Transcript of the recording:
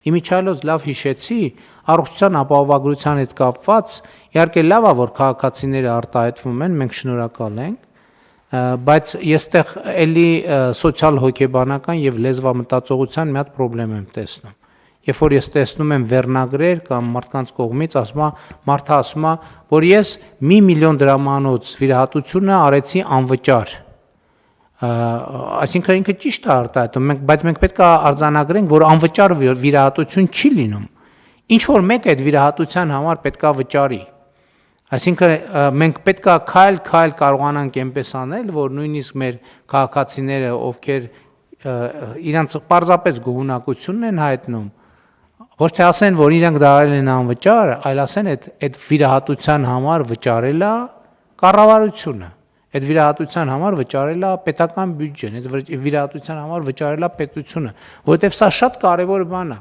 Իմիջիայլոց լավ հիշեցի, առողջության ապահովագրության հետ կապված, իհարկե լավ է, որ քաղաքացիները արտահայտվում են, մենք շնորհակալ ենք, բայց ես տեղ էլի սոցիալ-հոգեբանական եւ լեզվամտածողության մի հատ խնդրեմ եմ տեսնում։ Երբ որ ես տեսնում եմ վերնագրեր կամ մարդկանց կողմից մարդը ասում է, որ ես 1 միլիոն դրամանոց վիրահատությունը արեցի անվճար, այսինքն ինքը ճիշտ է արտահայտում, բայց մենք պետք է արձանագրենք, որ անվճար վիրահատություն չի լինում։ Ինչ որ մեկ այդ վիրահատության համար պետք է վճարի։ Այսինքն մենք պետք է քայլ կարողանանք այնպես անել, որ նույնիսկ մեր քաղաքացիները, ովքեր իրանց պարզապես գոհունակությունն են հայտնում, ոչ թե ասեն, որ իրենք դարել են անվճար, այլ ասեն այդ վիրահատության համար վճարել է կառավարությունը, այդ վիրահատության համար վճարել է պետական բյուջեն, այդ վիրահատության համար վճարել է պետությունը, որովհետև սա շատ կարևոր բան է։